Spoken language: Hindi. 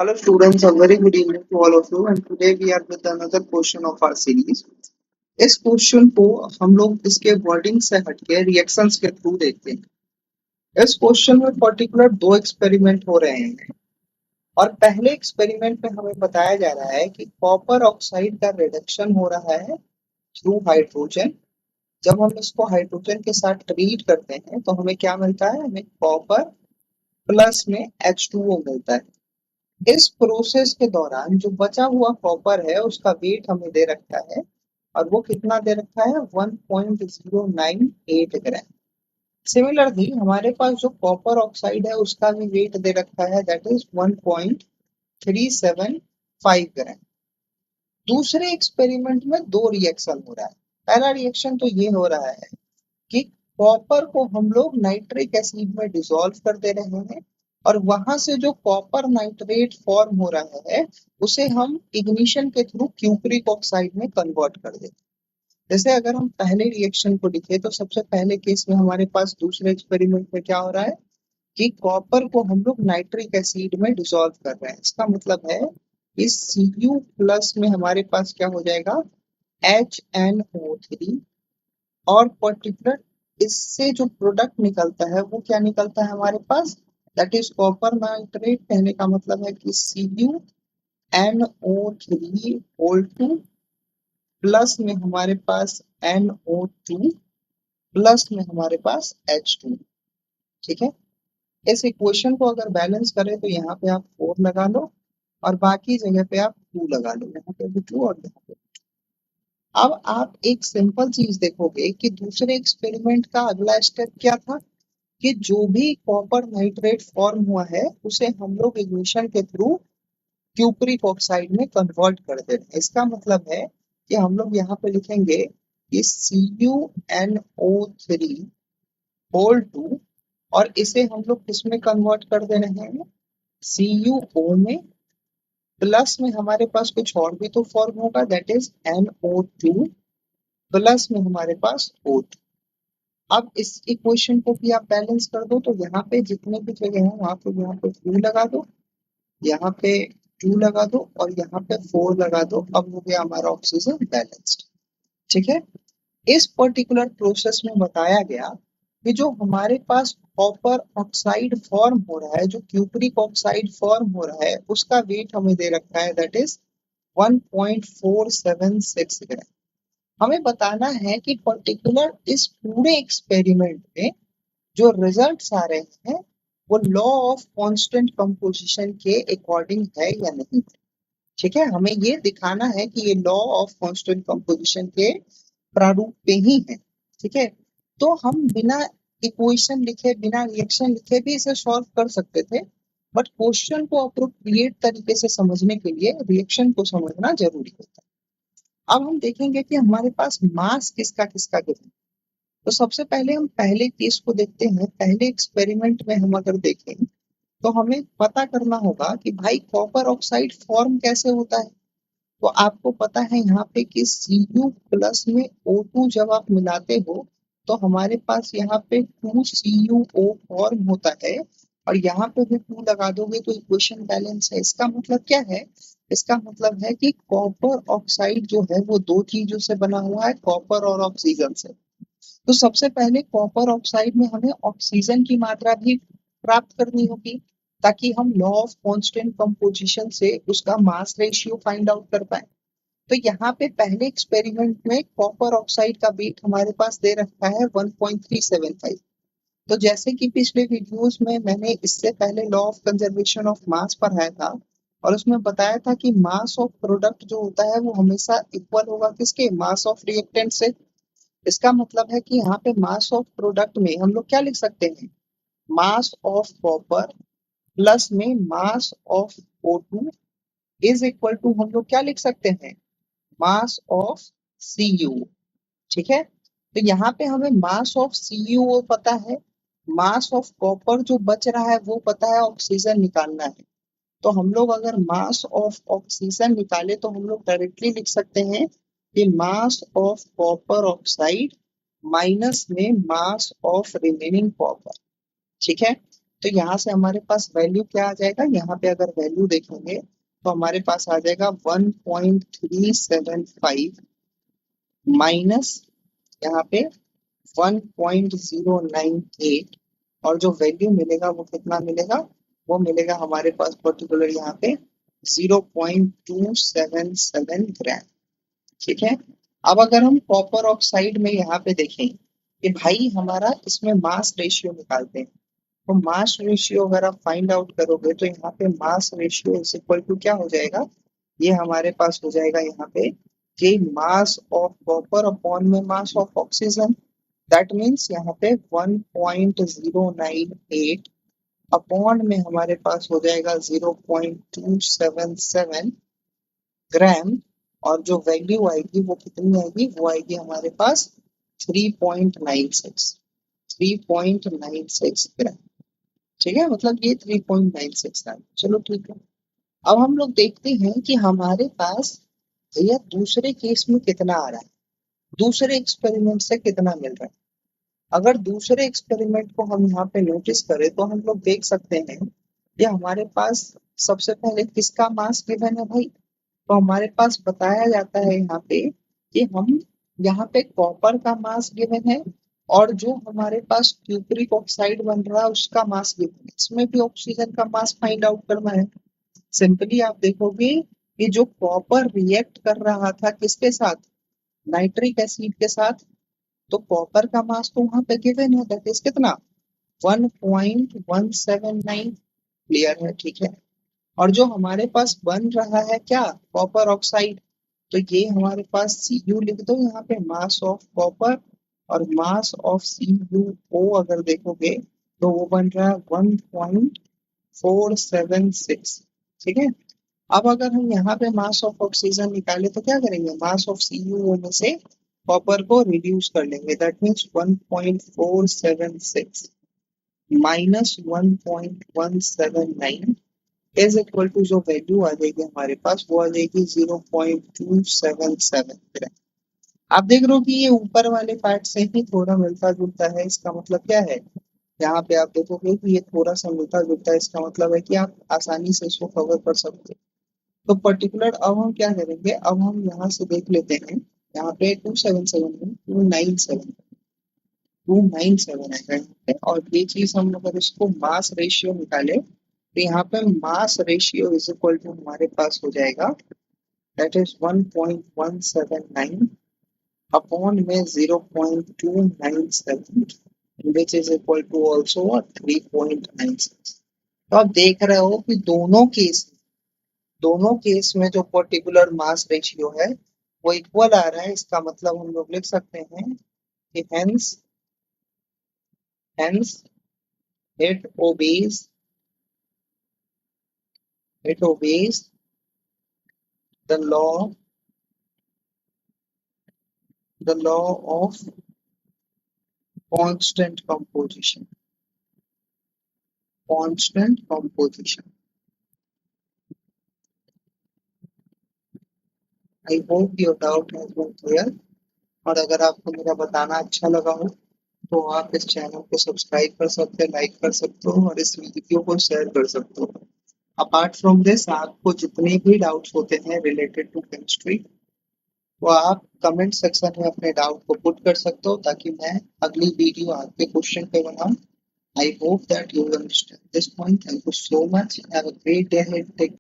Hello students, a very good evening to all of you and today we are with another question of our series. इस क्वेश्चन को हम लोग इसके वर्डिंग से हटके रिएक्शंस के थ्रू देखते हैं। इस क्वेश्चन में पर्टिकुलर दो एक्सपेरिमेंट हो रहे हैं और पहले एक्सपेरिमेंट में हमें बताया जा रहा है कि कॉपर ऑक्साइड का रिडक्शन हो रहा है थ्रू हाइड्रोजन। जब हम इसको हाइड्रोजन के साथ ट्रीट करते हैं तो हमें क्या मिलता है, हमें कॉपर प्लस में H2O मिलता है। इस प्रोसेस के दौरान जो बचा हुआ कॉपर है उसका वेट हमें दे रखा है और वो कितना दे रखा है 1.098 ग्राम। सिमिलरली हमारे पास जो कॉपर ऑक्साइड है उसका भी वेट दे रखा है, दैट इज 1.375 ग्राम। दूसरे एक्सपेरिमेंट में दो रिएक्शन हो रहा है। पहला रिएक्शन तो ये हो रहा है कि कॉपर को हम लोग नाइट्रिक एसिड में डिसॉल्व कर दे रहे हैं और वहां से जो कॉपर नाइट्रेट फॉर्म हो रहा है उसे हम इग्निशन के थ्रू क्यूप्रिक ऑक्साइड में कन्वर्ट कर देते हैं। जैसे अगर हम पहले रिएक्शन को लिखे तो सबसे पहले केस में हमारे पास दूसरे एक्सपेरिमेंट में क्या हो रहा है कि कॉपर को हम लोग नाइट्रिक एसिड में डिसॉल्व कर रहे हैं। इसका मतलब है इस Cu प्लस में हमारे पास क्या हो जाएगा HNO3 और पर्टिकुलर इससे जो प्रोडक्ट निकलता है वो क्या निकलता है हमारे पास, दैट इज कॉपर नाइट्रेट। कहने का मतलब है कि CuNO3 प्लस में हमारे पास NO2 प्लस में हमारे पास H2। ठीक है, इस इक्वेशन को अगर बैलेंस करें तो यहाँ पे आप 4 लगा लो और बाकी जगह पे आप 2 लगा लो, यहाँ पे भी 2 और यहाँ पे। अब आप एक सिंपल चीज देखोगे कि दूसरे एक्सपेरिमेंट का अगला स्टेप क्या था कि जो भी कॉपर नाइट्रेट फॉर्म हुआ है उसे हम लोग इग्निशन के थ्रू क्यूप्रिक ऑक्साइड में कन्वर्ट कर दे रहे हैं। इसका मतलब है कि हम लोग यहाँ पे लिखेंगे कि CuNO3 होल 2 और इसे हम लोग किसमें कन्वर्ट कर दे रहे हैं, CuO में, प्लस में हमारे पास कुछ और भी तो फॉर्म होगा, दैट इज NO2 प्लस में हमारे पास O2। अब इस इक्वेशन को भी आप बैलेंस कर दो तो यहाँ पे जितने भी जगह है वहां पे यहाँ पे 2 लगा दो, यहाँ पे 2 लगा दो और यहाँ पे 4 लगा दो। अब हो गया हमारा ऑक्सीजन बैलेंस्ड। ठीक है, इस पर्टिकुलर प्रोसेस में बताया गया कि जो हमारे पास कॉपर ऑक्साइड फॉर्म हो रहा है, जो क्यूप्रिक ऑक्साइड फॉर्म हो रहा है, उसका वेट हमें दे रखा है, दैट इज 1.476 ग्राम। हमें बताना है कि पर्टिकुलर इस पूरे एक्सपेरिमेंट में जो रिजल्ट्स आ रहे हैं वो लॉ ऑफ कांस्टेंट कंपोजिशन के अकॉर्डिंग है या नहीं। ठीक है, हमें ये दिखाना है कि ये लॉ ऑफ कांस्टेंट कंपोजिशन के प्रारूप पे ही है। ठीक है, तो हम बिना इक्वेशन लिखे बिना रिएक्शन लिखे भी इसे सॉल्व कर सकते थे, बट क्वेश्चन को अप्रोप्रिएट तरीके से समझने के लिए रिएक्शन को समझना जरूरी होता है। अब हम देखेंगे कि हमारे पास मास किसका किसका गिवन। तो सबसे पहले हम पहले केस को देखते हैं। पहले एक्सपेरिमेंट में हम अगर देखें तो हमें पता करना होगा कि भाई कॉपर ऑक्साइड फॉर्म कैसे होता है। तो आपको पता है यहाँ पे कि Cu प्लस में O2 जब आप मिलाते हो तो हमारे पास यहाँ पे 2CuO फॉर्म होता है और यहाँ पे भी 2 लगा दोगे तो इक्वेशन बैलेंस है। इसका मतलब क्या है, इसका मतलब है कि कॉपर ऑक्साइड जो है वो दो चीजों से बना हुआ है, कॉपर और ऑक्सीजन से। तो सबसे पहले कॉपर ऑक्साइड में हमें ऑक्सीजन की मात्रा भी प्राप्त करनी होगी ताकि हम लॉ ऑफ कांस्टेंट कंपोजिशन से उसका मास रेशियो फाइंड आउट कर पाए। तो यहाँ पे पहले एक्सपेरिमेंट में कॉपर ऑक्साइड का वेट हमारे पास दे रखा है 1.375। तो जैसे कि पिछले वीडियोस में मैंने इससे पहले law of conservation of mass पढ़ाया था और उसमें बताया था कि मास ऑफ प्रोडक्ट जो होता है वो हमेशा इक्वल होगा किसके, मास ऑफ रिएक्टेंट से। इसका मतलब है कि यहाँ पे मास ऑफ प्रोडक्ट में हम लोग क्या लिख सकते हैं, मास ऑफ कॉपर प्लस में mass of O2 is equal to हम लोग क्या लिख सकते हैं, मास ऑफ Cu। ठीक है, तो यहाँ पे हमें मास ऑफ CuO पता है, मास ऑफ कॉपर जो बच रहा है वो पता है, ऑक्सीजन निकालना है। तो हम लोग अगर मास ऑफ ऑक्सीजन निकाले तो हम लोग डायरेक्टली लिख सकते हैं कि mass of copper oxide minus में मास ऑफ रिमेनिंग कॉपर। ठीक है, तो यहाँ से हमारे पास वैल्यू क्या आ जाएगा, यहाँ पे अगर वैल्यू देखेंगे तो हमारे पास आ जाएगा 1.375 माइनस यहाँ पे 1.098, और जो वैल्यू मिलेगा वो कितना मिलेगा, वो मिलेगा हमारे पास पर्टिकुलर यहाँ पे 0.277 ग्राम। ठीक है। अब अगर हम कॉपर ऑक्साइड में यहाँ पे देखें कि भाई हमारा इसमें मास रेशियो निकालते हैं, तो मास रेशियो अगर आप फाइंड आउट करोगे तो यहाँ पे mass ratio is equal to क्या हो जाएगा, ये हमारे पास हो जाएगा यहाँ पे कि मास ऑफ कॉपर अपॉन में mass of oxygen, that means यहाँ पे 1.098 अपॉन में हमारे पास हो जाएगा 0.277 ग्राम, और जो वैल्यू आएगी वो कितनी आएगी, वो आएगी हमारे पास 3.96 3.96 ग्राम। ठीक है, मतलब ये 3.96 ग्राम। चलो ठीक है। अब हम लोग देखते हैं कि हमारे पास भैया दूसरे केस में कितना आ रहा है, दूसरे एक्सपेरिमेंट से कितना मिल रहा है। अगर दूसरे एक्सपेरिमेंट को हम यहाँ पे नोटिस करें तो हम लोग देख सकते हैं कि हमारे पास सबसे पहले किसका मास गिवन है भाई, तो हमारे पास बताया जाता है यहाँ पे कि हम यहाँ पे कॉपर का मास गिवन है, और जो हमारे पास क्यूप्रिक ऑक्साइड बन रहा है उसका मास गिवन है। इसमें भी ऑक्सीजन का मास फाइंड आउट करना है। सिंपली आप देखोगे कि जो कॉपर रिएक्ट कर रहा था किसके साथ, नाइट्रिक एसिड के साथ, तो कॉपर का मास तो वहां पे गिवन है, दैट इज कितना 1.179। क्लियर है, ठीक है। और जो हमारे पास बन रहा है क्या, कॉपर ऑक्साइड, तो ये हमारे पास Cu लिख दो यहाँ पे, मास ऑफ कॉपर, और मास ऑफ CuO अगर देखोगे तो वो बन रहा है 1.476। ठीक है। अब अगर हम यहाँ पे मास ऑफ ऑक्सीजन निकाले तो क्या करेंगे, मास ऑफ CuO में से कॉपर को रिड्यूस कर लेंगे, that means 1.476 minus 1.179 is equal to जो वैल्यू आ जाएगी हमारे पास वो आ जाएगी 0.277 ग्राम। आप देख रहे हो कि ये ऊपर वाले पार्ट से ही थोड़ा मिलता जुलता है, इसका मतलब क्या है, यहाँ पे आप देखोगे कि ये थोड़ा सा मिलता जुलता है, इसका मतलब है कि आप आसानी से इसको कवर कर सकते हो। तो पर्टिकुलर अब हम क्या करेंगे, अब हम यहाँ से देख लेते हैं, यहाँ पे 277 297 है यहाँ पे, और ये चीज हम अगर इसको मास रेशियो निकाले तो यहाँ पे mass ratio is equal to हमारे पास हो जाएगा, दैट इज 1.179 अपॉन में 0.297 which is equal to also 3.96। तो आप देख रहे हो कि दोनों केस में जो पर्टिकुलर मास रेशियो है वो इक्वल आ रहा है। इसका मतलब हम लोग लिख सकते हैं कि hence it obeys the law of constant composition. I hope your doubt has been clear, और अगर आपको मेरा बताना अच्छा लगा हो तो आप इस चैनल को सब्सक्राइब कर सकते हैं, लाइक कर सकते हो, और इस वीडियो को शेयर कर सकते हो। अपार्ट फ्रॉम दिस, आपको जितने भी डाउट्स होते हैं रिलेटेड टू केमिस्ट्री, वो आप कमेंट सेक्शन में अपने डाउट को पुट कर सकते हो, ताकि मैं अगली वीडियो आपके क्वेश्चन पे बनाऊं। I hope that you will understand this point. Thank you so much. Have a great day ahead. Take